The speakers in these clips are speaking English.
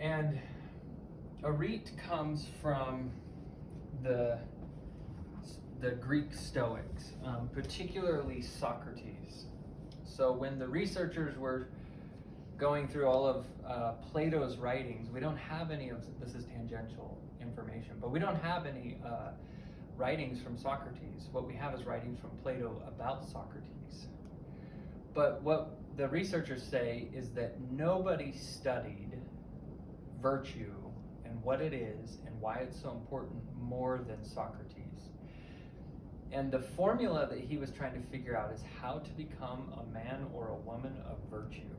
And Arete comes from the Greek Stoics, particularly Socrates. So when the researchers were going through all of Plato's writings, we don't have any of this is tangential information, but we don't have any writings from Socrates. What we have is writings from Plato about Socrates. But what the researchers say is that nobody studied virtue and what it is and why it's so important more than Socrates. And the formula that he was trying to figure out is how to become a man or a woman of virtue.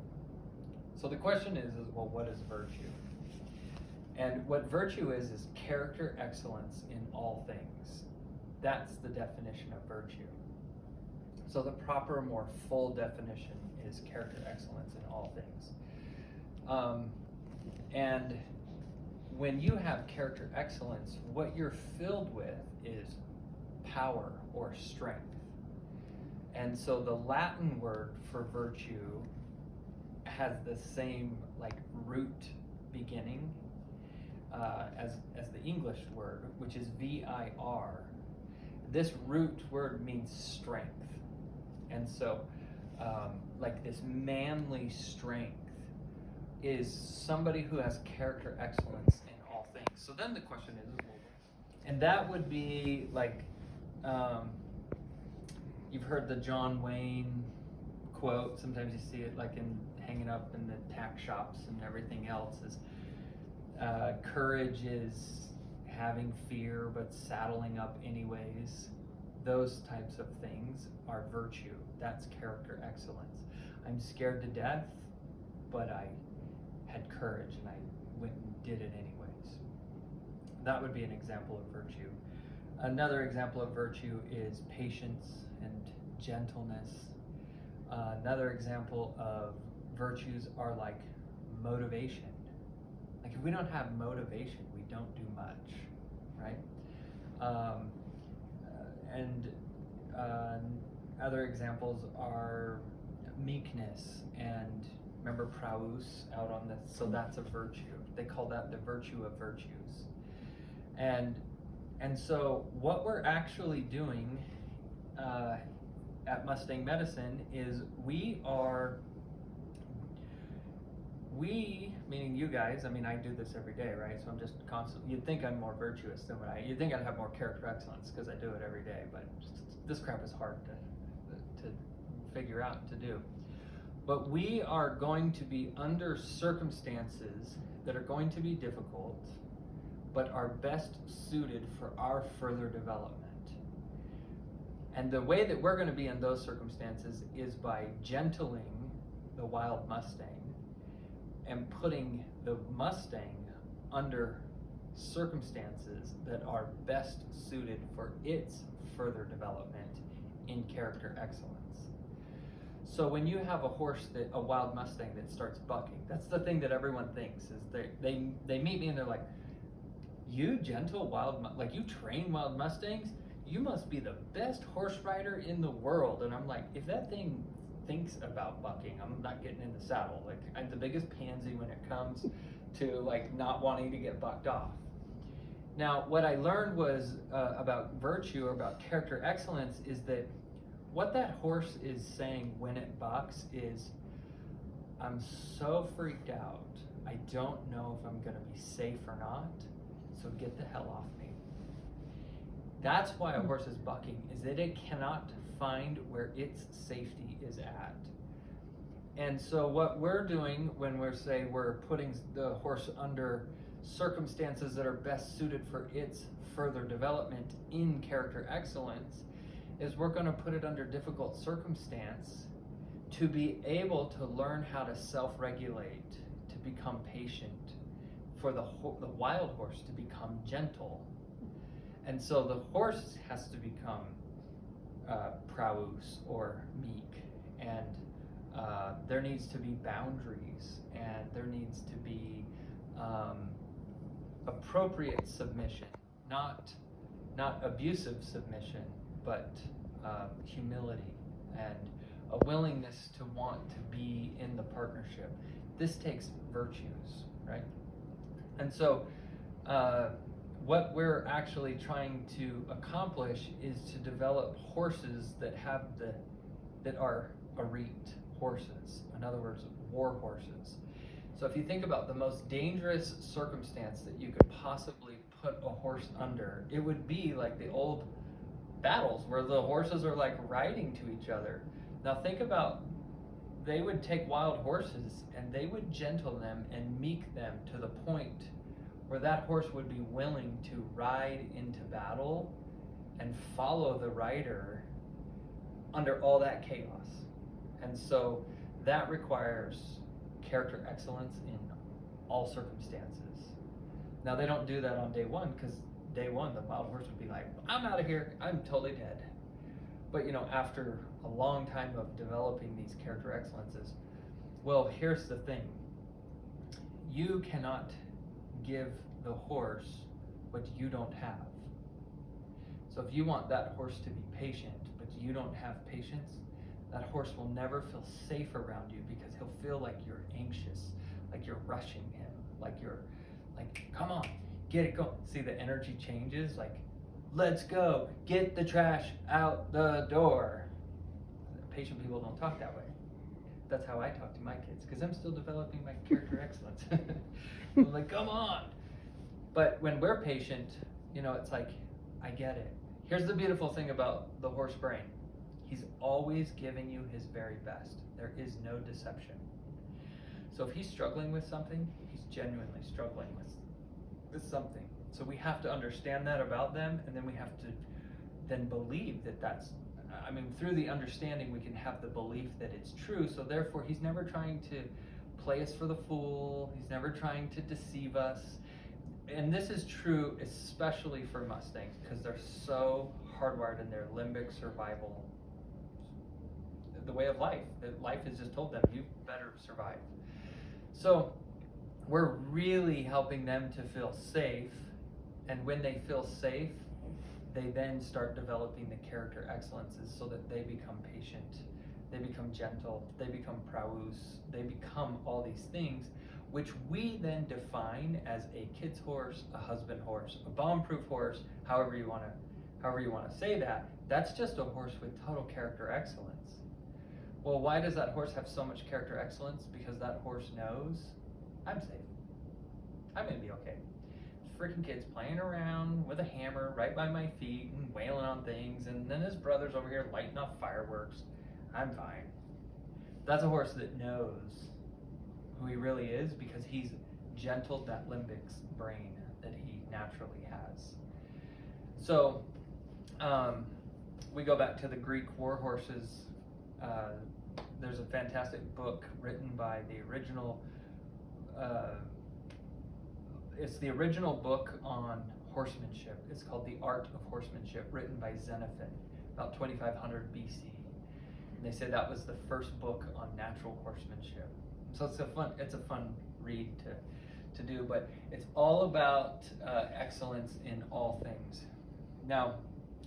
So the question is well, what is virtue? And what virtue is character excellence in all things. That's the definition of virtue. So the proper, more full definition is character excellence in all things. And when you have character excellence, what you're filled with is power or strength. And so the Latin word for virtue has the same root beginning as the English word, which is vir. This root word means strength. And so this manly strength is somebody who has character excellence in all things. So then the question is, and that would be you've heard the John Wayne quote. Sometimes you see it hanging up in the tack shops and everything else. Is courage is having fear but saddling up anyways. Those types of things are virtue. That's character excellence. I'm scared to death, but I had courage and I went and did it anyways. That would be an example of virtue. Another example of virtue is patience and gentleness. Another example of virtues are motivation. If we don't have motivation, we don't do much, right? And other examples are meekness and remember praus out on this. So that's a virtue. They call that the virtue of virtues. And so what we're actually doing at Mustang Medicine is we, meaning you guys, I do this every day, right? So I'm just constantly, you'd think I'm more virtuous than you'd think I'd have more character excellence because I do it every day, but this crap is hard to figure out to do. But we are going to be under circumstances that are going to be difficult, but are best suited for our further development. And the way that we're going to be in those circumstances is by gentling the wild Mustang and putting the Mustang under circumstances that are best suited for its further development in character excellence. So when you have a wild Mustang that starts bucking, that's the thing that everyone thinks is they meet me and they're like, you gentle you train wild Mustangs? You must be the best horse rider in the world. And I'm like, if that thing thinks about bucking, I'm not getting in the saddle. I'm the biggest pansy when it comes to not wanting to get bucked off. Now, what I learned was about virtue or about character excellence is that what that horse is saying when it bucks is, I'm so freaked out. I don't know if I'm going to be safe or not. So get the hell off me. That's why a horse is bucking, is that it cannot find where its safety is at. And so what we're doing when we're putting the horse under circumstances that are best suited for its further development in character excellence is we're going to put it under difficult circumstance to be able to learn how to self-regulate, to become patient, for the wild horse to become gentle. And so the horse has to become praus or meek, and there needs to be boundaries, and there needs to be appropriate submission, not abusive submission, but humility and a willingness to want to be in the partnership. This takes virtues, right? And so what we're actually trying to accomplish is to develop horses that are Arete horses. In other words, war horses. So if you think about the most dangerous circumstance that you could possibly put a horse under, it would be like the old battles where the horses are like riding to each other. Now think about, they would take wild horses and they would gentle them and meek them to the point where that horse would be willing to ride into battle and follow the rider under all that chaos. And so that requires character excellence in all circumstances. Now they don't do that on day one, because day one the wild horse would be like, I'm out of here, I'm totally dead. But after a long time of developing these character excellences, well, here's the thing. You cannot give the horse what you don't have. So if you want that horse to be patient, but you don't have patience, that horse will never feel safe around you, because he'll feel like you're anxious, like you're rushing him, like you're like, come on, get it going. See, the energy changes, like, let's go, get the trash out the door. Patient people don't talk that way. That's how I talk to my kids, because I'm still developing my character excellence. I'm like, come on. But when we're patient, it's like, I get it. Here's the beautiful thing about the horse brain. He's always giving you his very best. There is no deception. So if he's struggling with something, he's genuinely struggling with something. So we have to understand that about them, and then we have to then believe that's, through the understanding we can have the belief that it's true. So therefore he's never trying to play us for the fool. He's never trying to deceive us. And this is true especially for Mustangs, because they're so hardwired in their limbic survival, the way of life. That life has just told them, you better survive. So we're really helping them to feel safe. And when they feel safe, they then start developing the character excellences so that they become patient, they become gentle, they become praus, they become all these things, which we then define as a kid's horse, a husband horse, a bomb-proof horse, however you want to say that. That's just a horse with total character excellence. Well, why does that horse have so much character excellence? Because that horse knows, I'm safe. I'm gonna be okay. Freaking kid's playing around with a hammer right by my feet and wailing on things, and then his brother's over here lighting off fireworks. I'm fine. That's a horse that knows who he really is, because he's gentled that limbic brain that he naturally has. So we go back to the Greek war horses. There's a fantastic book written by the original it's the original book on horsemanship. It's called The Art of Horsemanship, written by Xenophon, about 2500 BC. And they say that was the first book on natural horsemanship. So it's a fun read to do, but it's all about excellence in all things. Now,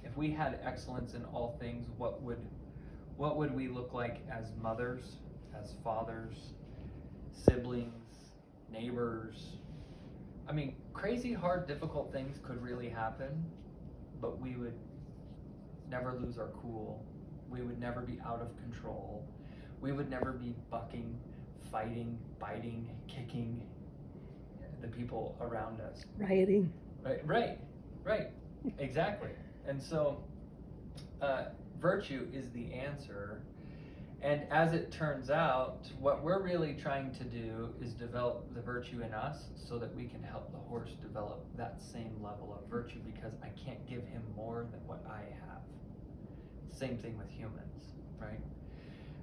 if we had excellence in all things, what would we look like as mothers, as fathers, siblings, neighbors? Crazy, hard, difficult things could really happen, but we would never lose our cool. We would never be out of control. We would never be bucking, fighting, biting, kicking the people around us. Rioting. Right, exactly. And so virtue is the answer. And as it turns out, what we're really trying to do is develop the virtue in us so that we can help the horse develop that same level of virtue, because I can't give him more than what I have. Same thing with humans, right?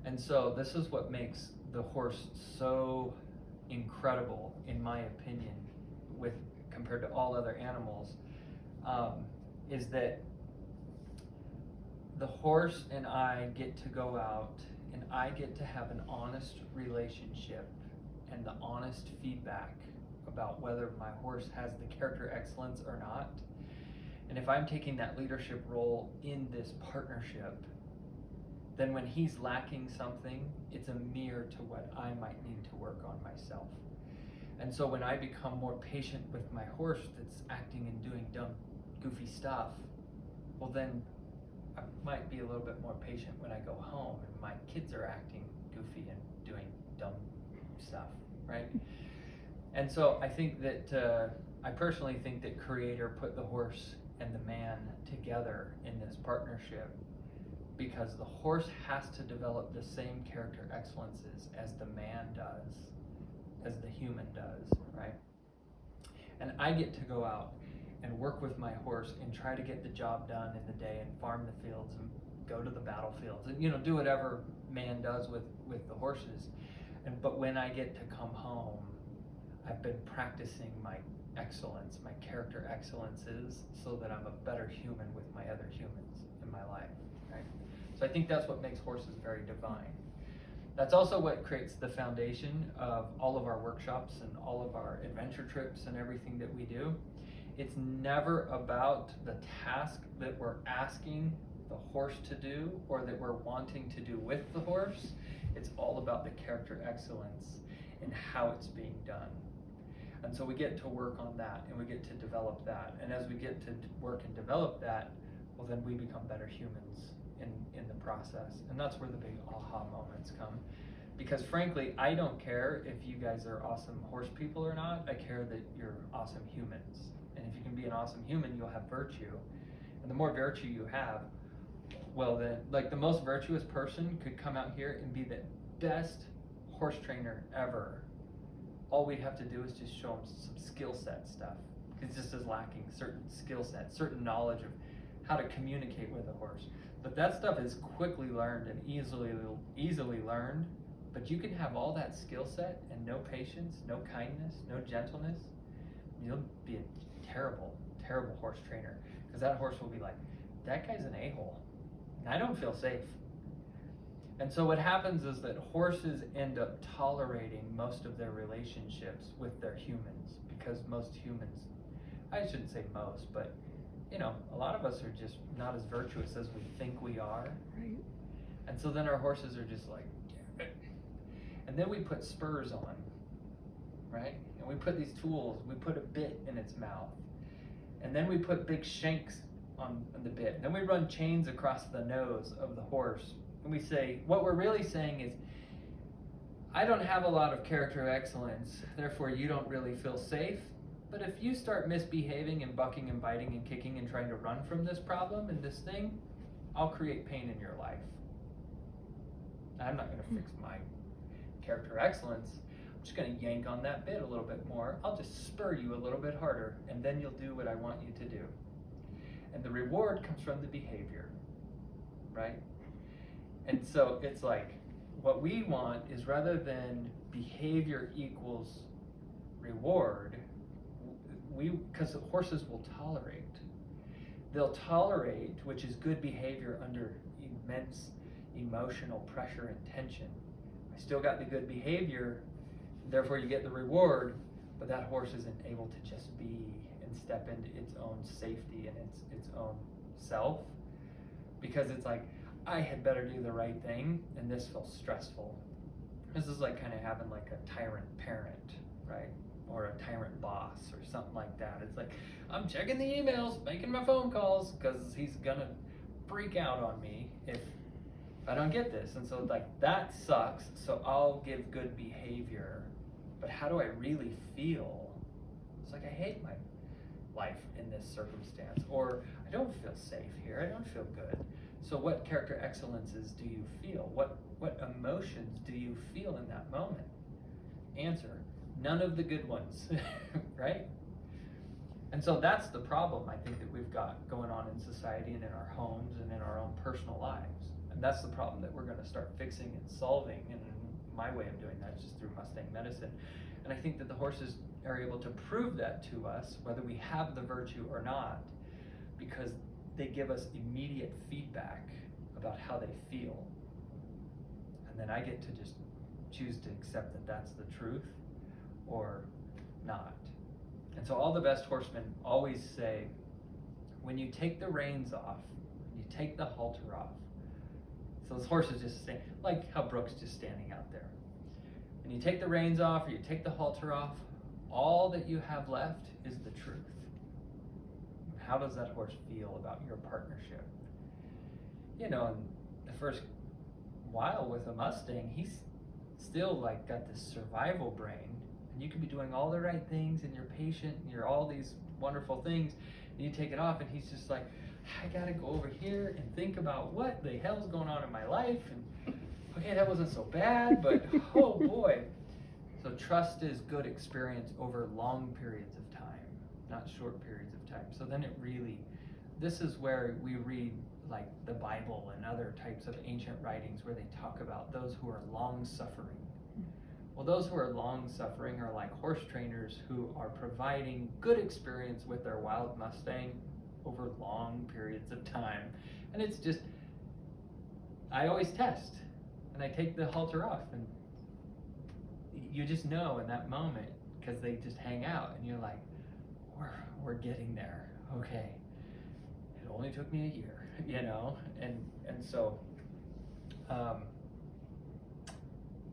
And so this is what makes the horse so incredible, in my opinion, compared to all other animals, is that the horse and I get to go out and I get to have an honest relationship and the honest feedback about whether my horse has the character excellence or not. And if I'm taking that leadership role in this partnership, then when he's lacking something, it's a mirror to what I might need to work on myself. And so when I become more patient with my horse that's acting and doing dumb, goofy stuff, well then I might be a little bit more patient when I go home and my kids are acting goofy and doing dumb stuff, right? And so I think that, I personally think that Creator put the horse and the man together in this partnership because the horse has to develop the same character excellences as the man does, as the human does, right? And I get to go out and work with my horse and try to get the job done in the day and farm the fields and go to the battlefields and, you know, do whatever man does with the horses. But when I get to come home, I've been practicing my excellence, my character excellences, so that I'm a better human with my other humans in my life, right? So I think that's what makes horses very divine. That's also what creates the foundation of all of our workshops and all of our adventure trips and everything that we do. It's never about the task that we're asking the horse to do or that we're wanting to do with the horse. It's all about the character excellence and how it's being done. And so we get to work on that and we get to develop that. And as we get to work and develop that, well, then we become better humans in the process. And that's where the big aha moments come. Because frankly, I don't care if you guys are awesome horse people or not. I care that you're awesome humans. And if you can be an awesome human, you'll have virtue. And the more virtue you have, well then, like the most virtuous person could come out here and be the best horse trainer ever. All we'd have to do is just show them some skill set stuff. It just is lacking certain skill sets, certain knowledge of how to communicate with a horse. But that stuff is quickly learned and easily learned. But you can have all that skill set and no patience, no kindness, no gentleness. You'll be a terrible, terrible horse trainer. Because that horse will be like, that guy's an a-hole. And I don't feel safe. And so what happens is that horses end up tolerating most of their relationships with their humans because most humans, I shouldn't say most, but you know, a lot of us are just not as virtuous as we think we are. Right. And so then our horses are just like, and then we put spurs on, right? And we put these tools, we put a bit in its mouth. And then we put big shanks on the bit. And then we run chains across the nose of the horse. And we say, what we're really saying is, I don't have a lot of character excellence, therefore you don't really feel safe. But if you start misbehaving and bucking and biting and kicking and trying to run from this problem and this thing, I'll create pain in your life. I'm not going to fix my character excellence. I'm just going to yank on that bit a little bit more. I'll just spur you a little bit harder, and then you'll do what I want you to do. And the reward comes from the behavior, right? And so it's like, what we want is rather than behavior equals reward, because horses will tolerate. They'll tolerate, which is good behavior under immense emotional pressure and tension. I still got the good behavior, therefore you get the reward, but that horse isn't able to just be and step into its own safety and its own self, because it's like, I had better do the right thing, and this feels stressful. This is like kind of having like a tyrant parent, right? Or a tyrant boss or something like that. It's like, I'm checking the emails, making my phone calls, because he's gonna freak out on me if I don't get this. And so like, that sucks, so I'll give good behavior. But how do I really feel? It's like, I hate my life in this circumstance, or I don't feel safe here, I don't feel good. So what character excellences do you feel? What emotions do you feel in that moment? Answer, none of the good ones, right? And so that's the problem I think that we've got going on in society and in our homes and in our own personal lives. And that's the problem that we're going to start fixing and solving. And my way of doing that is just through Mustang medicine. And I think that the horses are able to prove that to us, whether we have the virtue or not, because they give us immediate feedback about how they feel. And then I get to just choose to accept that that's the truth or not. And so all the best horsemen always say, when you take the reins off, when you take the halter off, so those horses just stand, like how Brooke's just standing out there. When you take the reins off or you take the halter off, all that you have left is the truth. How does that horse feel about your partnership? You know, in the first while with a Mustang, he's still like got this survival brain, and you can be doing all the right things, and you're patient, and you're all these wonderful things, and you take it off, and he's just like, I gotta go over here and think about what the hell's going on in my life, and okay, that wasn't so bad, but oh boy. So trust is good experience over long periods of time, not short periods of time. So then this is where we read like the Bible and other types of ancient writings where they talk about those who are long suffering. Well, those who are long suffering are like horse trainers who are providing good experience with their wild Mustang over long periods of time. And it's just, I always test, and I take the halter off, and you just know in that moment, because they just hang out, and you're like, we're getting there, okay. It only took me a year, you know, and so,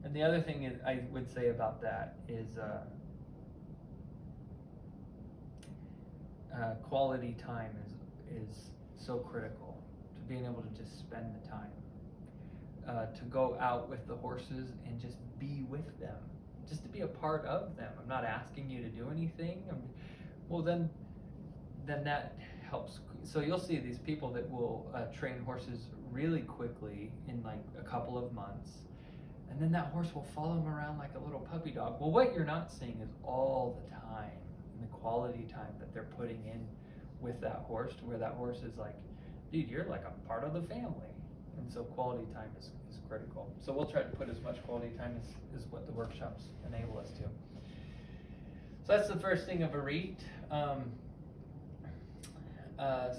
and the other thing I would say about that is quality time is so critical to being able to just spend the time, to go out with the horses and just be with them, just to be a part of them. I'm not asking you to do anything. Well, then that helps. So you'll see these people that will train horses really quickly in like a couple of months, and then that horse will follow them around like a little puppy dog. Well, what you're not seeing is all the time and the quality time that they're putting in with that horse, to where that horse is like, dude, you're like a part of the family. And so quality time is critical. So we'll try to put as much quality time as what the workshops enable us to. So that's the first thing of Arete.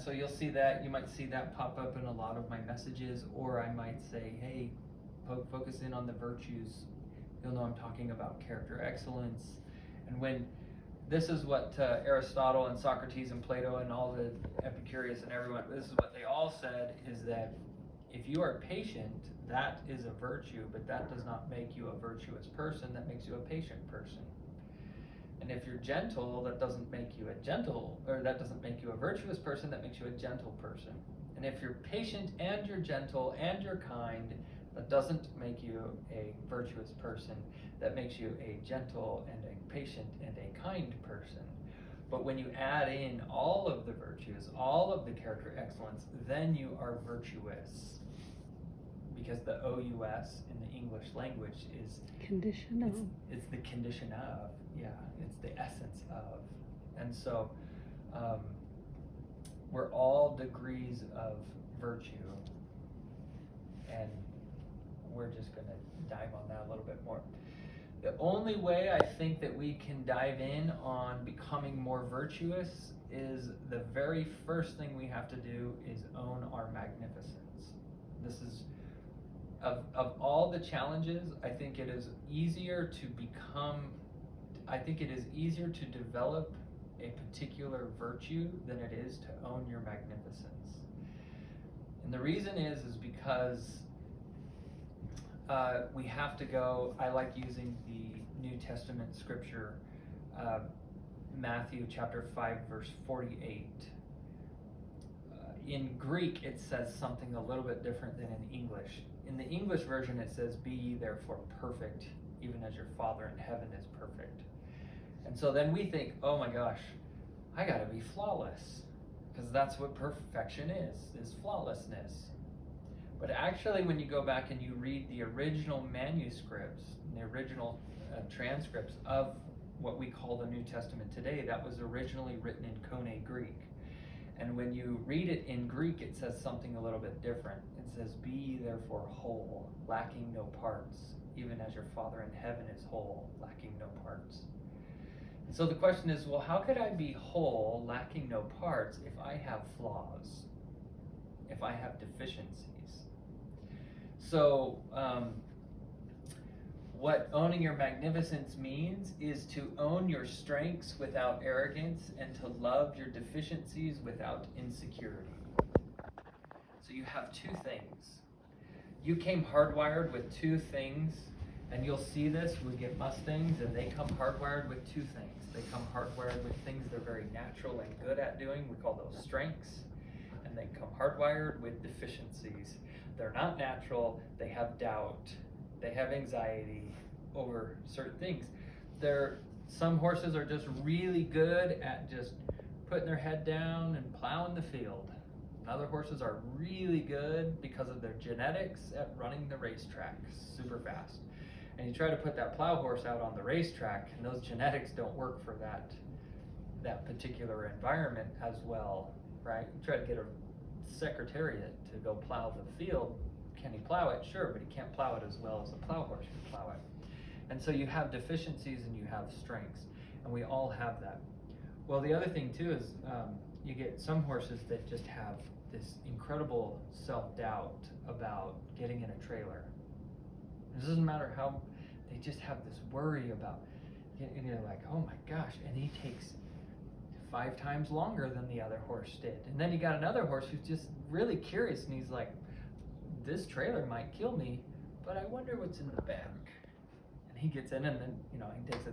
So you'll see that, you might see that pop up in a lot of my messages, or I might say, hey, focus in on the virtues. You'll know I'm talking about character excellence. And when this is what Aristotle and Socrates and Plato and all the Epicurious and everyone, this is what they all said, is that if you are patient, that is a virtue, but that does not make you a virtuous person. That makes you a patient person. And if you're gentle, that doesn't make you that doesn't make you a virtuous person. That makes you a gentle person. And if you're patient and you're gentle and you're kind, that doesn't make you a virtuous person. That makes you a gentle and a patient and a kind person. But when you add in all of the virtues, all of the character excellence, then you are virtuous. Because the OUS in the English language is condition of. It's the condition of, yeah, it's the essence of. And so we're all degrees of virtue, and we're just going to dive on that a little bit more. The only way I think that we can dive in on becoming more virtuous is the very first thing we have to do is own our magnificence. This is, of all the challenges, I think it is easier to develop a particular virtue than it is to own your magnificence. And the reason is because we have to go, I like using the New Testament scripture, Matthew chapter 5, verse 48. In Greek, it says something a little bit different than in English. In the English version, it says, be ye therefore perfect, even as your Father in heaven is perfect. And so then we think, oh my gosh, I gotta be flawless, because that's what perfection is flawlessness. But actually, when you go back and you read the original manuscripts, the original transcripts of what we call the New Testament today, that was originally written in Koine Greek. And when you read it in Greek, it says something a little bit different. It says, be ye therefore whole, lacking no parts, even as your Father in heaven is whole, lacking no parts. And so the question is, well, how could I be whole, lacking no parts, if I have flaws, if I have deficiencies? So what owning your magnificence means is to own your strengths without arrogance and to love your deficiencies without insecurity. So you have two things. You came hardwired with two things And you'll see this, we get Mustangs, and they come hardwired with two things. They come hardwired with things they're very natural and good at doing. We call those strengths. And they come hardwired with deficiencies. They're not natural, they have doubt, they have anxiety over certain things. Some horses are just really good at just putting their head down and plowing the field. Other horses are really good because of their genetics at running the racetrack super fast. And you try to put that plow horse out on the racetrack, and those genetics don't work for that particular environment as well, right? You try to get a secretariat to go plow the field. Can he plow it? Sure, but he can't plow it as well as a plow horse can plow it. And so you have deficiencies and you have strengths, and we all have that. Well, the other thing too is you get some horses that just have this incredible self-doubt about getting in a trailer. It doesn't matter how, they just have this worry about, and you're like, oh my gosh, and he takes 5 times longer than the other horse did. And then you got another horse who's just really curious, and he's like, this trailer might kill me, but I wonder what's in the back. And he gets in, and then, he takes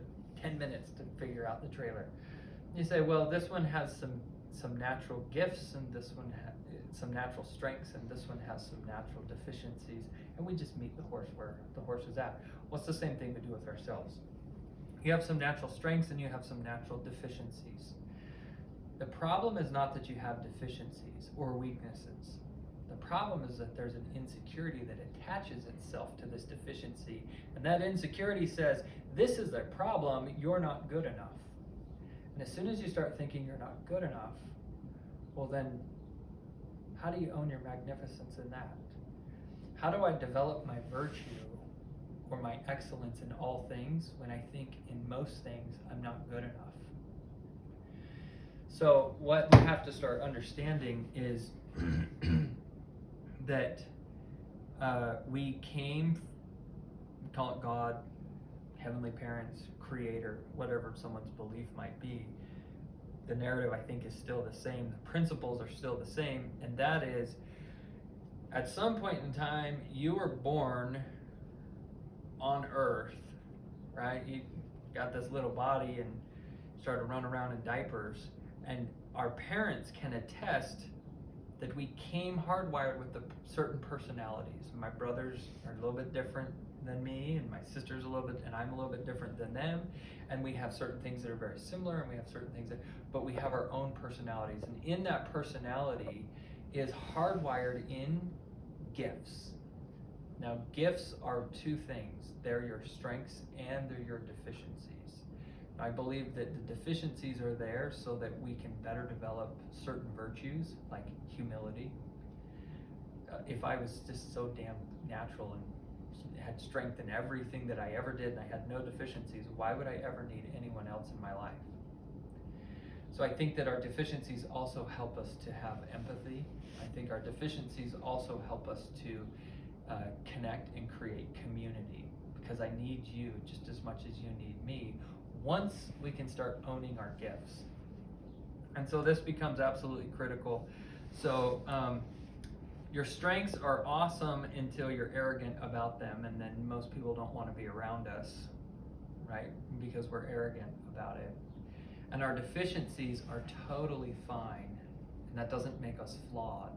10 minutes to figure out the trailer. You say, well, this one has some natural gifts, and this one has some natural strengths, and this one has some natural deficiencies, and we just meet the horse where the horse is at. Well, it's the same thing we do with ourselves. You have some natural strengths and you have some natural deficiencies. The problem is not that you have deficiencies or weaknesses. The problem is that there's an insecurity that attaches itself to this deficiency, and that insecurity says, this is a problem, you're not good enough. And as soon as you start thinking you're not good enough, well then, how do you own your magnificence in that? How do I develop my virtue or my excellence in all things when I think in most things I'm not good enough? So what we have to start understanding is that we call it God, heavenly parents, creator, whatever someone's belief might be. The narrative, I think, is still the same. The principles are still the same, and that is, at some point in time, you were born on Earth, right? You got this little body and started running around in diapers, and our parents can attest that we came hardwired with certain personalities. My brothers are a little bit different than me, and my sister's a little bit, and I'm a little bit different than them, and we have certain things that are very similar, and we have certain things but we have our own personalities, and in that personality is hardwired in gifts. Now, gifts are two things. They're your strengths and they're your deficiencies. I believe that the deficiencies are there so that we can better develop certain virtues, like humility. If I was just so damn natural and had strength in everything that I ever did and I had no deficiencies, why would I ever need anyone else in my life? So I think that our deficiencies also help us to have empathy. I think our deficiencies also help us to connect and create community, because I need you just as much as you need me once we can start owning our gifts. And so this becomes absolutely critical. So your strengths are awesome until you're arrogant about them, and then most people don't want to be around us, right? Because we're arrogant about it. And our deficiencies are totally fine, and that doesn't make us flawed.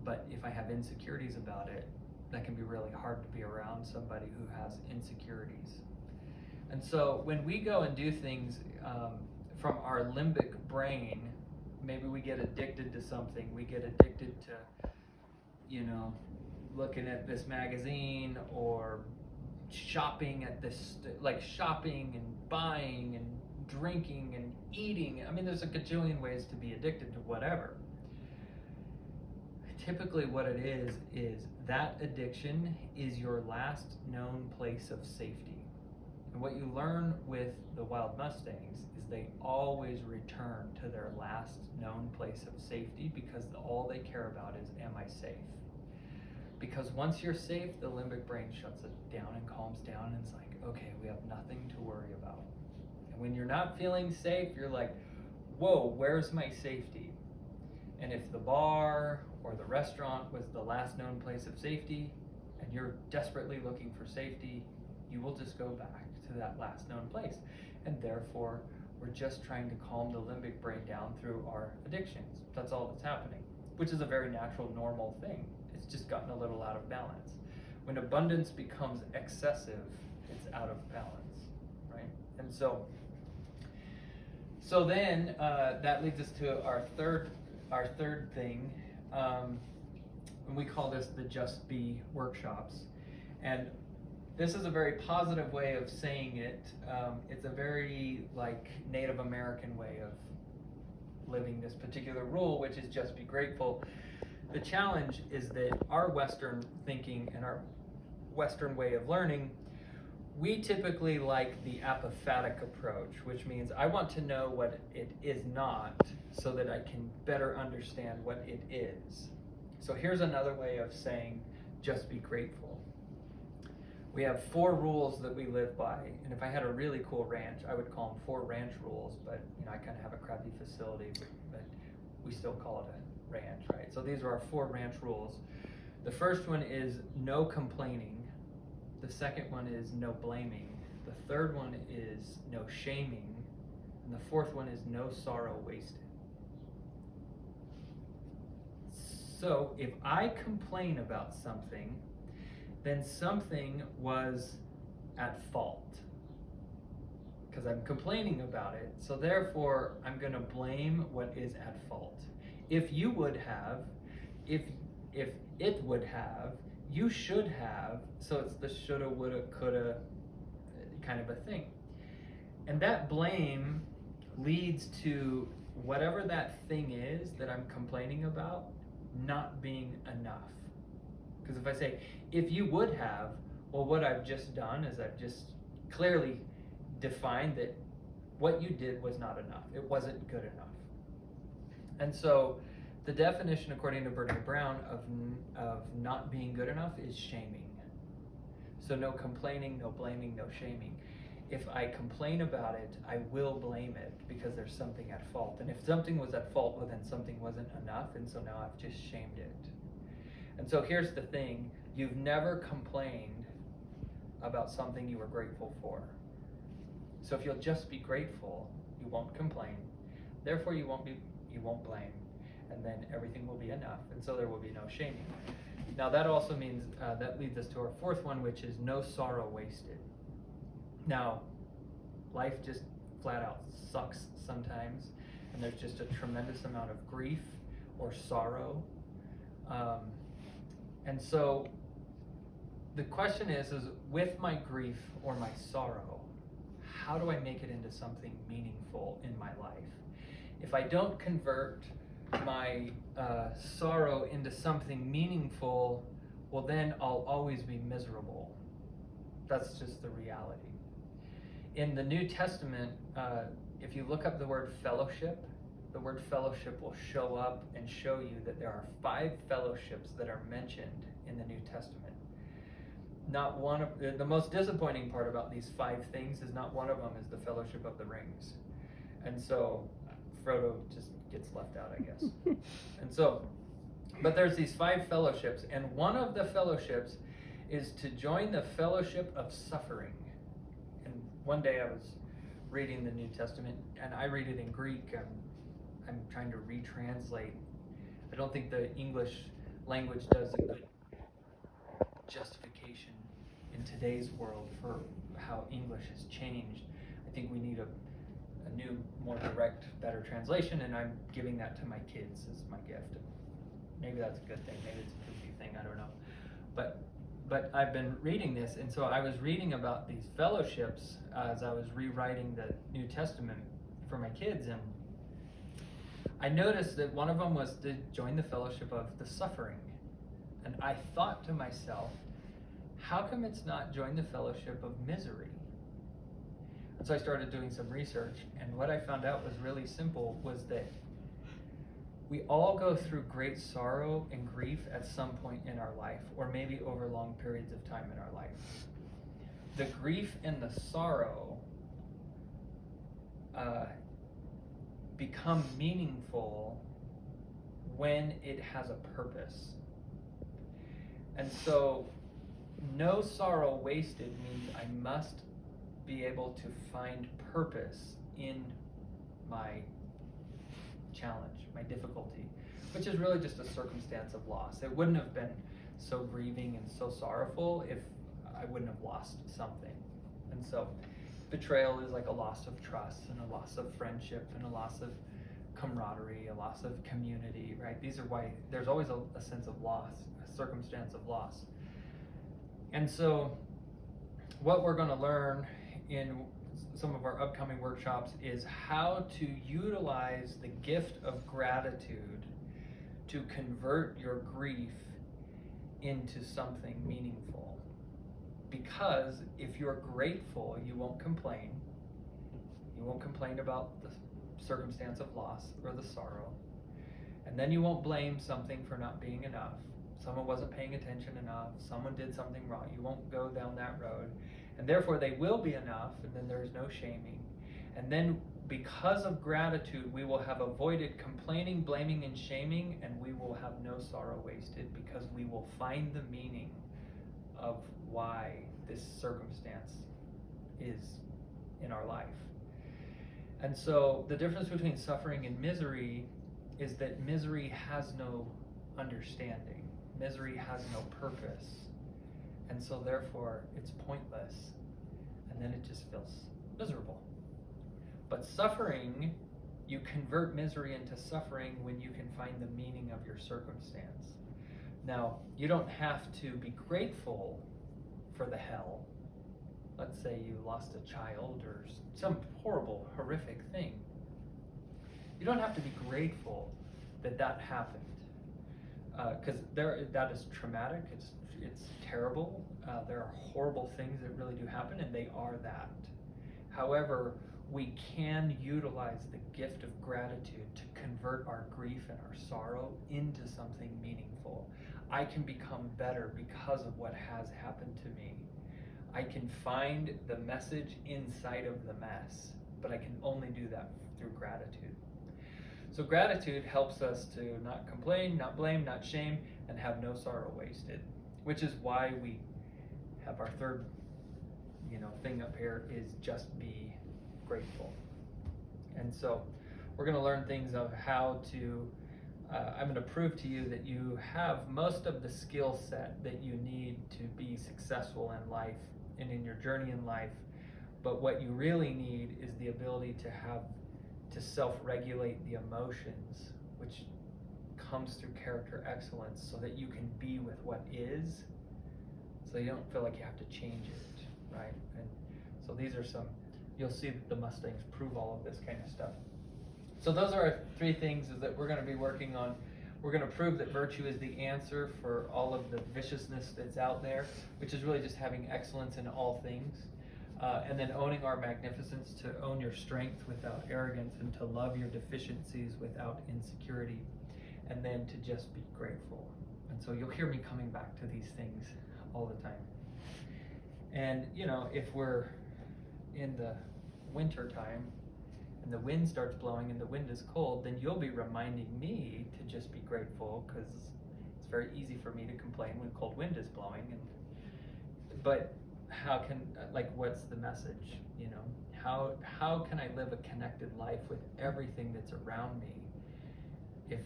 But if I have insecurities about it, that can be really hard to be around somebody who has insecurities. And so when we go and do things from our limbic brain, maybe we get addicted to something. We get addicted to, looking at this magazine, or shopping at this, like shopping and buying and drinking and eating. I mean, there's a gajillion ways to be addicted to whatever. Typically what it is that addiction is your last known place of safety. And what you learn with the wild Mustangs is they always return to their last known place of safety, because all they care about is, am I safe? Because once you're safe, the limbic brain shuts it down and calms down, and it's like, okay, we have nothing to worry about. And when you're not feeling safe, you're like, whoa, where's my safety? And if the bar or the restaurant was the last known place of safety, and you're desperately looking for safety, you will just go back to that last known place. And therefore, we're just trying to calm the limbic brain down through our addictions. That's all that's happening, which is a very natural, normal thing. It's just gotten a little out of balance. When abundance becomes excessive, it's out of balance, right? And so then that leads us to our third thing, and we call this the Just Be workshops. And this is a very positive way of saying it. It's a very Native American way of living this particular rule, which is just be grateful. The challenge is that our Western thinking and our Western way of learning, we typically like the apophatic approach, which means I want to know what it is not so that I can better understand what it is. So here's another way of saying just be grateful. We have 4 rules that we live by, and if I had a really cool ranch, I would call them 4 ranch rules, but I kind of have a crappy facility, but we still call it a ranch, right? So these are our 4 ranch rules. The first one is no complaining. The second one is no blaming. The third one is no shaming. And the fourth one is no sorrow wasted. So if I complain about something, then something was at fault, because I'm complaining about it. So therefore, I'm going to blame what is at fault. If you would have, if it would have, you should have. So it's the shoulda, woulda, coulda kind of a thing. And that blame leads to whatever that thing is that I'm complaining about not being enough. Because if I say, if you would have, well, what I've just done is I've just clearly defined that what you did was not enough. It wasn't good enough. And so the definition, according to Brene Brown, of not being good enough is shaming. So no complaining, no blaming, no shaming. If I complain about it, I will blame it because there's something at fault. And if something was at fault, well, then something wasn't enough, and so now I've just shamed it. And so here's the thing. You've never complained about something you were grateful for. So if you'll just be grateful, you won't complain. Therefore, you won't blame. And then everything will be enough. And so there will be no shaming. Now that also means, that leads us to our fourth one, which is no sorrow wasted. Now, life just flat out sucks sometimes, and there's just a tremendous amount of grief or sorrow. And so the question is with my grief or my sorrow, how do I make it into something meaningful in my life? If I don't convert my sorrow into something meaningful, well, then I'll always be miserable. That's just the reality. In the New Testament, if you look up the word fellowship will show up and show you that there are 5 fellowships that are mentioned in the New Testament. Not one of the most disappointing part about these 5 things is not one of them is the Fellowship of the Rings. And so Frodo just gets left out, I guess. And so, but there's these 5 fellowships, and one of the fellowships is to join the fellowship of suffering. And one day I was reading the New Testament, and I read it in Greek. I'm trying to retranslate. I don't think the English language does a good justification in today's world for how English has changed. I think we need a new, more direct, better translation, and I'm giving that to my kids as my gift. Maybe that's a good thing, maybe it's a goofy thing, I don't know. But I've been reading this, and so I was reading about these fellowships as I was rewriting the New Testament for my kids, and I noticed that one of them was to join the fellowship of the suffering. And I thought to myself, how come it's not join the fellowship of misery? And so I started doing some research, and what I found out was really simple, was that we all go through great sorrow and grief at some point in our life, or maybe over long periods of time in our life. The grief and the sorrow become meaningful when it has a purpose. And so no sorrow wasted means I must be able to find purpose in my challenge, my difficulty, which is really just a circumstance of loss. It wouldn't have been so grieving and so sorrowful if I wouldn't have lost something. And so betrayal is like a loss of trust and a loss of friendship and a loss of camaraderie, a loss of community, right? These are why there's always a sense of loss, a circumstance of loss. And so what we're going to learn in some of our upcoming workshops is how to utilize the gift of gratitude to convert your grief into something meaningful. Because if you're grateful, you won't complain. You won't complain about the circumstance of loss or the sorrow. And then you won't blame something for not being enough. Someone wasn't paying attention enough. Someone did something wrong. You won't go down that road. And therefore they will be enough, and then there's no shaming. And then because of gratitude, we will have avoided complaining, blaming, and shaming, and we will have no sorrow wasted because we will find the meaning of why this circumstance is in our life. And so the difference between suffering and misery is that misery has no understanding. Misery has no purpose. And so therefore it's pointless. And then it just feels miserable. But suffering, you convert misery into suffering when you can find the meaning of your circumstance. Now, you don't have to be grateful for the hell. Let's say you lost a child or some horrible, horrific thing. You don't have to be grateful that that happened, because that is traumatic. It's terrible. There are horrible things that really do happen, and they are that. However, we can utilize the gift of gratitude to convert our grief and our sorrow into something meaningful. I can become better because of what has happened to me. I can find the message inside of the mess, but I can only do that through gratitude. So gratitude helps us to not complain, not blame, not shame, and have no sorrow wasted, which is why we have our third, thing up here is just be grateful. And so we're going to learn things of how to, I'm going to prove to you that you have most of the skill set that you need to be successful in life and in your journey in life. But what you really need is the ability to self-regulate the emotions, which comes through character excellence, so that you can be with what is, so you don't feel like you have to change it, right? And so these are you'll see that the Mustangs prove all of this kind of stuff. So those are our three things is that we're going to be working on. We're going to prove that virtue is the answer for all of the viciousness that's out there, which is really just having excellence in all things. And then owning our magnificence, to own your strength without arrogance, and to love your deficiencies without insecurity, and then to just be grateful. And so you'll hear me coming back to these things all the time. And if we're in the winter time and the wind starts blowing and the wind is cold, then you'll be reminding me to just be grateful, because it's very easy for me to complain when cold wind is blowing. But what's the message? How can I live a connected life with everything that's around me if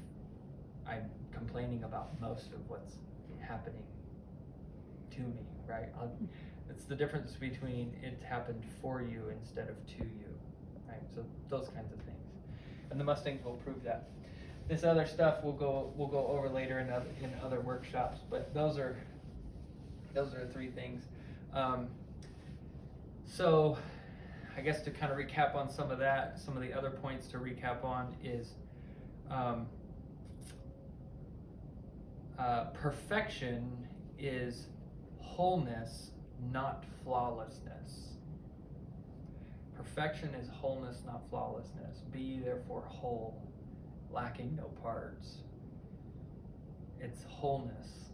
I'm complaining about most of what's happening to me, right? It's the difference between it happened for you instead of to you, right? So those kinds of things, and the Mustangs will prove that. This other stuff we'll go over later in other workshops, but those are three things. So I guess to kind of recap on some of that, some of the other points to recap on is perfection is wholeness, not flawlessness. Perfection is wholeness, not flawlessness. Be ye therefore whole, lacking no parts. It's wholeness,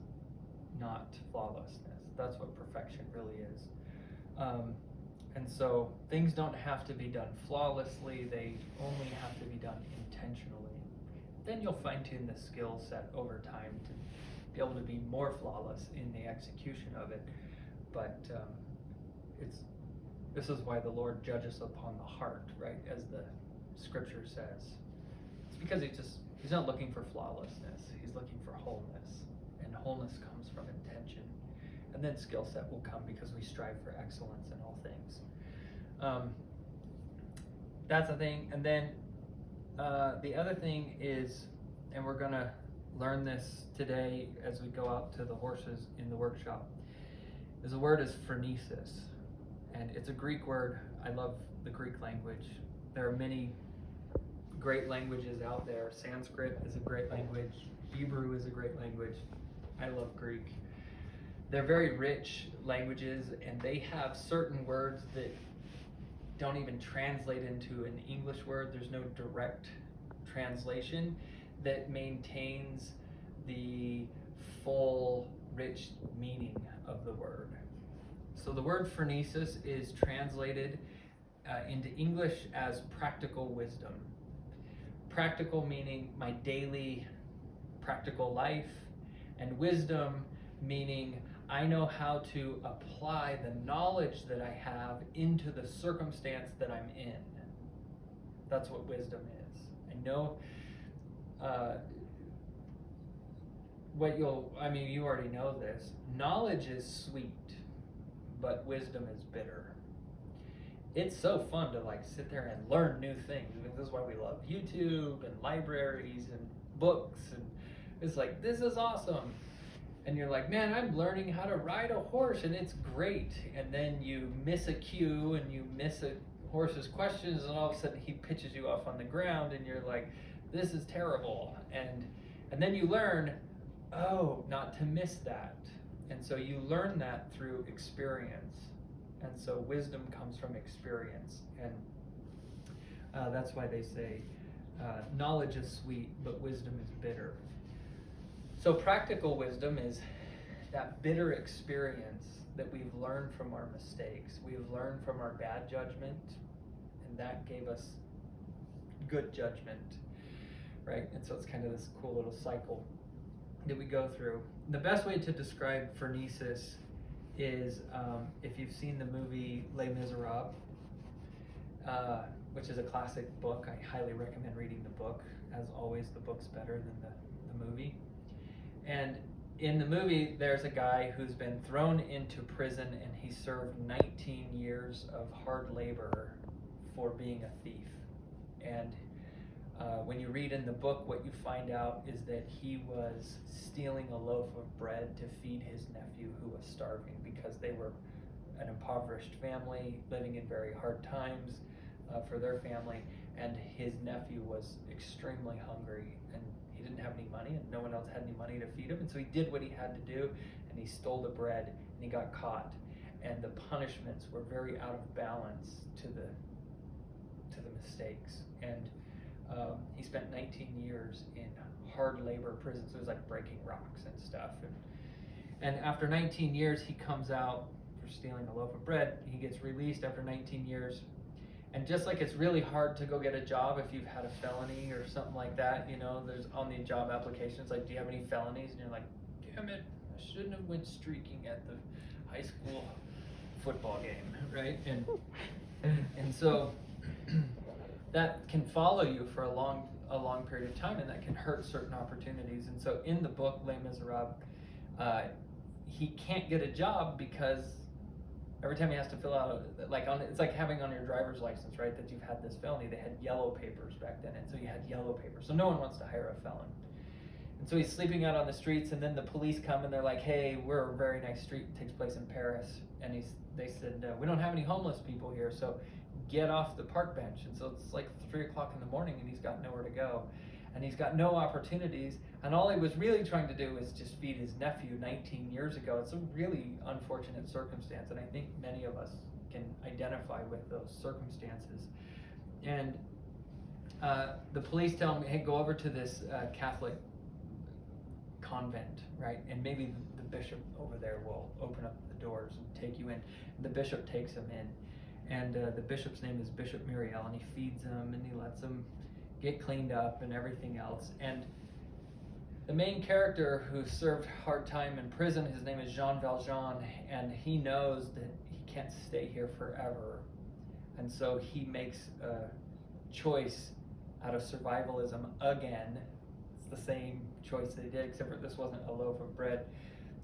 not flawlessness. That's what perfection really is. And so things don't have to be done flawlessly, they only have to be done intentionally. Then you'll fine-tune the skill set over time to be able to be more flawless in the execution of it. but this is why the Lord judges upon the heart, right? As the scripture says. It's because he's not looking for flawlessness. He's looking for wholeness. And wholeness comes from intention. And then skill set will come because we strive for excellence in all things. That's the thing. And then the other thing is, and we're going to learn this today as we go out to the horses in the workshop, is the word is phronesis. And it's a Greek word. I love the Greek language. There are many great languages out there. Sanskrit is a great language. Hebrew is a great language. I love Greek. They're very rich languages, and they have certain words that don't even translate into an English word. There's no direct translation that maintains the full, rich meaning of the word. So the word phronesis is translated into English as practical wisdom. Practical meaning my daily practical life, and wisdom meaning I know how to apply the knowledge that I have into the circumstance that I'm in. That's what wisdom is. I know you already know this. Knowledge is sweet, but wisdom is bitter. It's so fun to sit there and learn new things. I mean, this is why we love YouTube and libraries and books, and it's this is awesome. And you're like, man, I'm learning how to ride a horse, and it's great. And then you miss a cue, and you miss a horse's questions, and all of a sudden he pitches you off on the ground, and you're like, this is terrible. And then you learn, not to miss that. And so you learn that through experience. And so wisdom comes from experience. And that's why they say knowledge is sweet, but wisdom is bitter. So practical wisdom is that bitter experience that we've learned from our mistakes. We've learned from our bad judgment, and that gave us good judgment, right? And so it's kind of this cool little cycle that we go through. The best way to describe phronesis is if you've seen the movie Les Miserables, which is a classic book. I highly recommend reading the book. As always, the book's better than the movie. And in the movie, there's a guy who's been thrown into prison, and he served 19 years of hard labor for being a thief. And when you read in the book, what you find out is that he was stealing a loaf of bread to feed his nephew who was starving, because they were an impoverished family living in very hard times for their family, and his nephew was extremely hungry, and he didn't have any money, and no one else had any money to feed him, and so he did what he had to do, and he stole the bread, and he got caught, and the punishments were very out of balance to the mistakes. And he spent 19 years in hard labor prison, so it was like breaking rocks and stuff. And after 19 years, he comes out for stealing a loaf of bread. He gets released after 19 years. And just like it's really hard to go get a job if you've had a felony or something like that, there's on the job applications, do you have any felonies? And you're like, damn it, I shouldn't have went streaking at the high school football game, right? And so that can follow you for a long period of time, and that can hurt certain opportunities. And so in the book Les Miserables, he can't get a job because every time he has to fill out it's like having on your driver's license, right, that you've had this felony. They had yellow papers back then, and so you had yellow papers, so no one wants to hire a felon. And so he's sleeping out on the streets, and then the police come and they're like, hey, we're a very nice street, it takes place in Paris, and they said, we don't have any homeless people here, so get off the park bench. And so it's 3 o'clock in the morning, and he's got nowhere to go, and he's got no opportunities, and all he was really trying to do was just feed his nephew 19 years ago. It's a really unfortunate circumstance, and I think many of us can identify with those circumstances. And the police tell him, hey, go over to this Catholic convent, right, and maybe the bishop over there will open up the doors and take you in. And the bishop takes him in. And the bishop's name is Bishop Muriel, and he feeds him, and he lets him get cleaned up and everything else. And the main character who served hard time in prison, his name is Jean Valjean, and he knows that he can't stay here forever. And so he makes a choice out of survivalism again. It's the same choice that he did, except for this wasn't a loaf of bread.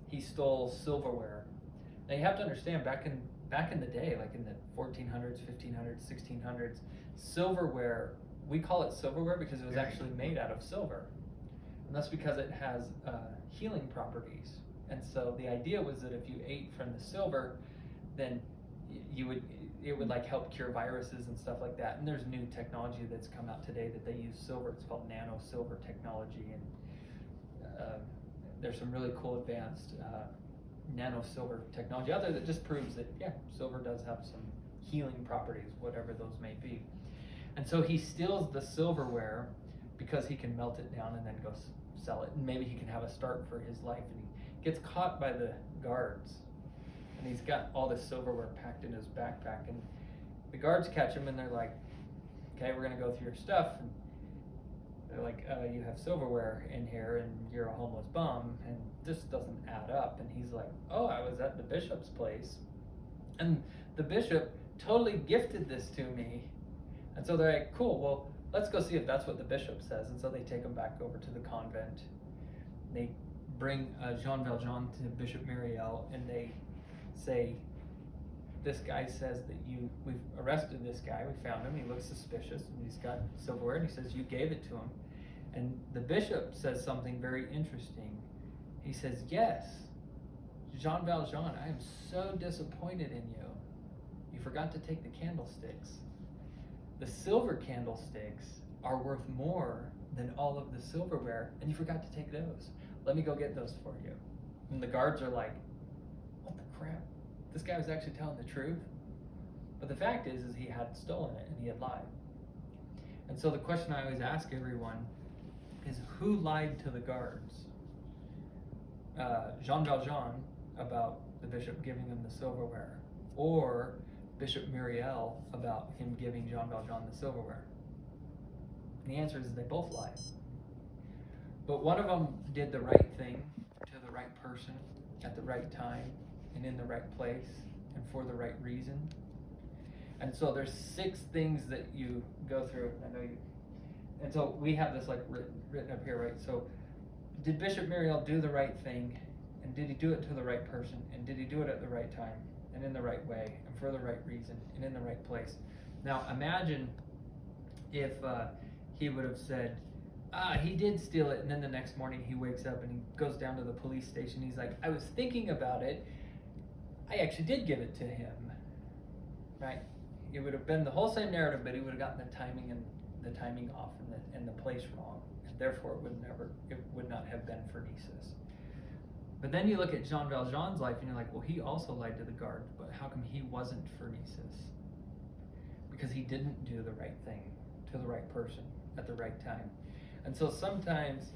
He stole silverware. Now you have to understand, back in the day, like in the 1400s, 1500s, 1600s, silverware, we call it silverware because it was actually made out of silver. And that's because it has healing properties. And so the idea was that if you ate from the silver, then it would like help cure viruses and stuff like that. And there's new technology that's come out today that they use silver. It's called nano silver technology, and there's some really cool advanced nano silver technology out there that just proves that silver does have some healing properties, whatever those may be. And so he steals the silverware because he can melt it down and then go sell it, and maybe he can have a start for his life. And he gets caught by the guards, and he's got all this silverware packed in his backpack, and the guards catch him and they're like, okay, we're gonna go through your stuff. And they're like, you have silverware in here and you're a homeless bum, and this doesn't add up. And he's like, oh, I was at the bishop's place and the bishop totally gifted this to me. And so they're like, cool, well, let's go see if that's what the bishop says. And so they take him back over to the convent. They bring Jean Valjean to Bishop Myriel, and they say, this guy says that we've arrested this guy, we found him, he looks suspicious, and he's got silverware, and he says you gave it to him. And the bishop says something very interesting. He says, yes, Jean Valjean, I am so disappointed in you. You forgot to take the candlesticks. The silver candlesticks are worth more than all of the silverware, and you forgot to take those. Let me go get those for you. And the guards are like, what the crap? This guy was actually telling the truth. But the fact is he had stolen it and he had lied. And so the question I always ask everyone is, who lied to the guards? Jean Valjean about the bishop giving him the silverware, or Bishop Myriel about him giving Jean Valjean the silverware? And the answer is they both lied. But one of them did the right thing to the right person at the right time and in the right place and for the right reason. And so there's 6 things that you go through. I know you. And so we have this like written up here, right? So did Bishop Myriel do the right thing? And did he do it to the right person? And did he do it at the right time and in the right way and for the right reason and in the right place? Now imagine if he would have said, he did steal it, and then the next morning he wakes up and he goes down to the police station. He's like, I was thinking about it. I actually did give it to him, right? It would have been the whole same narrative, but he would have gotten the timing off and the place wrong, and therefore it would not have been Phronesis. But then you look at Jean Valjean's life and you're like, well, he also lied to the guards, but how come he wasn't Phronesis? Because he didn't do the right thing to the right person at the right time. And so sometimes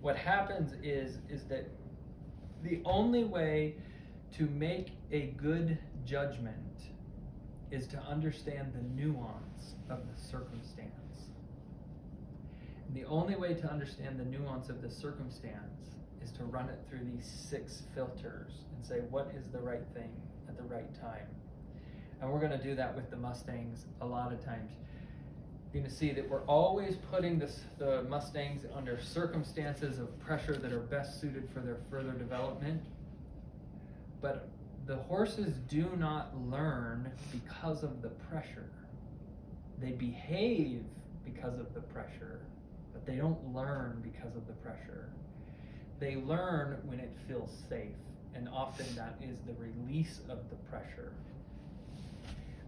what happens is that the only way to make a good judgment is to understand the nuance of the circumstance. And the only way to understand the nuance of the circumstance is to run it through these 6 filters and say, what is the right thing at the right time? And we're going to do that with the Mustangs a lot of times. You're going to see that we're always putting the Mustangs under circumstances of pressure that are best suited for their further development. But the horses do not learn because of the pressure. They behave because of the pressure, but they don't learn because of the pressure. They learn when it feels safe, and often that is the release of the pressure.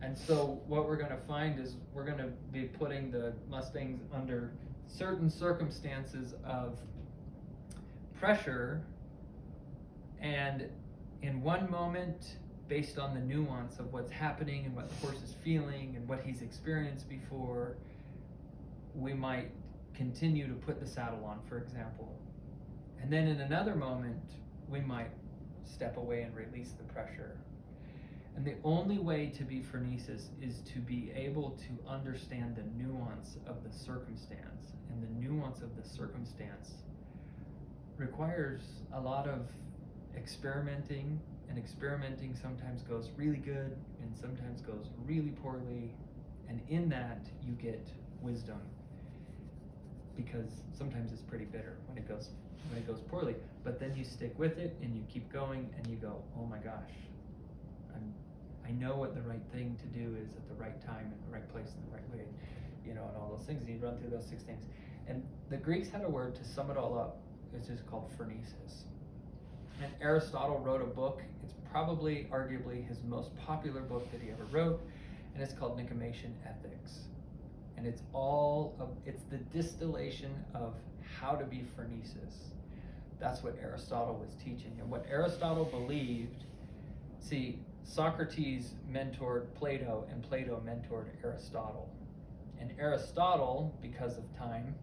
And so what we're going to find is we're going to be putting the Mustangs under certain circumstances of pressure, and in one moment, based on the nuance of what's happening and what the horse is feeling and what he's experienced before, we might continue to put the saddle on, for example. And then in another moment, we might step away and release the pressure. And the only way to be Phronesis is to be able to understand the nuance of the circumstance. And the nuance of the circumstance requires a lot of experimenting, and experimenting sometimes goes really good and sometimes goes really poorly, and in that you get wisdom, because sometimes it's pretty bitter when it goes poorly, but then you stick with it and you keep going and you go, oh my gosh, I know what the right thing to do is at the right time, in the right place, in the right way, and all those things, and you run through those 6 things. And the Greeks had a word to sum it all up. It's just called Phronesis. And Aristotle wrote a book. It's probably, arguably, his most popular book that he ever wrote, and it's called Nicomachean Ethics. And it's the distillation of how to be Phronesis. That's what Aristotle was teaching. And what Aristotle believed, see, Socrates mentored Plato, and Plato mentored Aristotle. And Aristotle, because of time,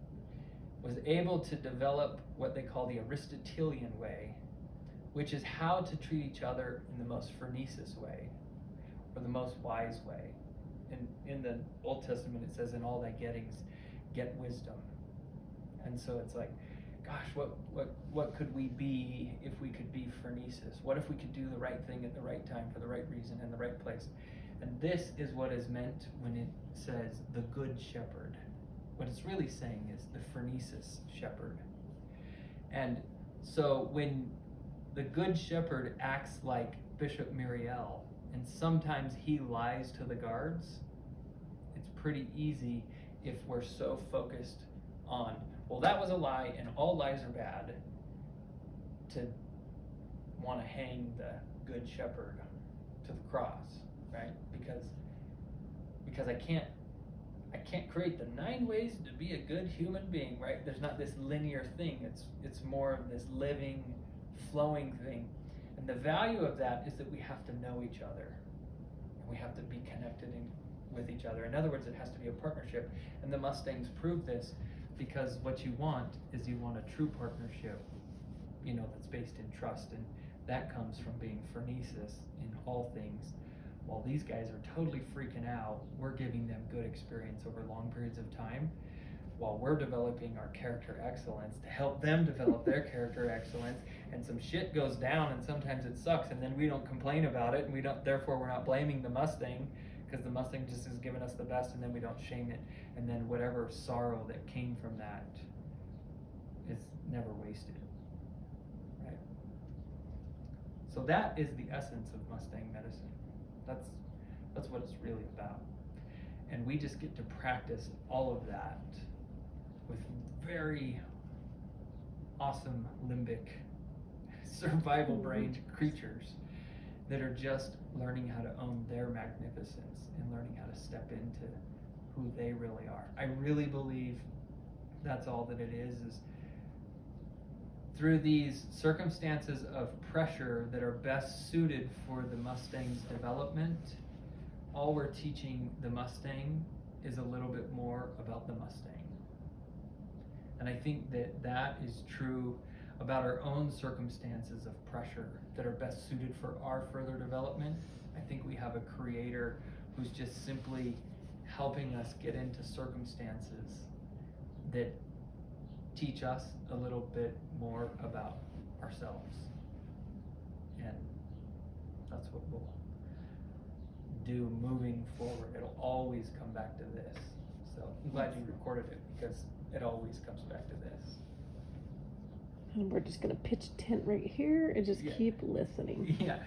was able to develop what they call the Aristotelian way, which is how to treat each other in the most Phronesis way, or the most wise way. And in the Old Testament, it says, in all thy gettings, get wisdom. And so it's like, gosh, what could we be if we could be Phronesis? What if we could do the right thing at the right time, for the right reason, in the right place? And this is what is meant when it says the good shepherd. What it's really saying is the Phronesis shepherd. And so when the good shepherd acts like Bishop Muriel, and sometimes he lies to the guards, it's pretty easy, if we're so focused on, well, that was a lie and all lies are bad, to want to hang the good shepherd to the cross, right? Because I can't create the 9 ways to be a good human being, right? There's not this linear thing. It's more of this living, flowing thing. And the value of that is that we have to know each other, and we have to be connected with each other. In other words, it has to be a partnership. And the Mustangs prove this, because what you want is you want a true partnership, that's based in trust, and that comes from being Phronesis in all things. While these guys are totally freaking out, we're giving them good experience over long periods of time, while we're developing our character excellence to help them develop their character excellence. And some shit goes down, and sometimes it sucks, and then we don't complain about it, and therefore we're not blaming the Mustang, because the Mustang just has given us the best, and then we don't shame it, and then whatever sorrow that came from that is never wasted, right? So that is the essence of Mustang medicine. That's what it's really about. And we just get to practice all of that with very awesome limbic survival brain creatures that are just learning how to own their magnificence and learning how to step into who they really are. I really believe that's all that it is through these circumstances of pressure that are best suited for the Mustang's development. All we're teaching the Mustang is a little bit more about the Mustang. And I think that is true about our own circumstances of pressure that are best suited for our further development. I think we have a creator who's just simply helping us get into circumstances that teach us a little bit more about ourselves. And that's what we'll do moving forward. It'll always come back to this. So I'm glad you recorded it, because it always comes back to this. And we're just going to pitch a tent right here and just keep listening. Yeah.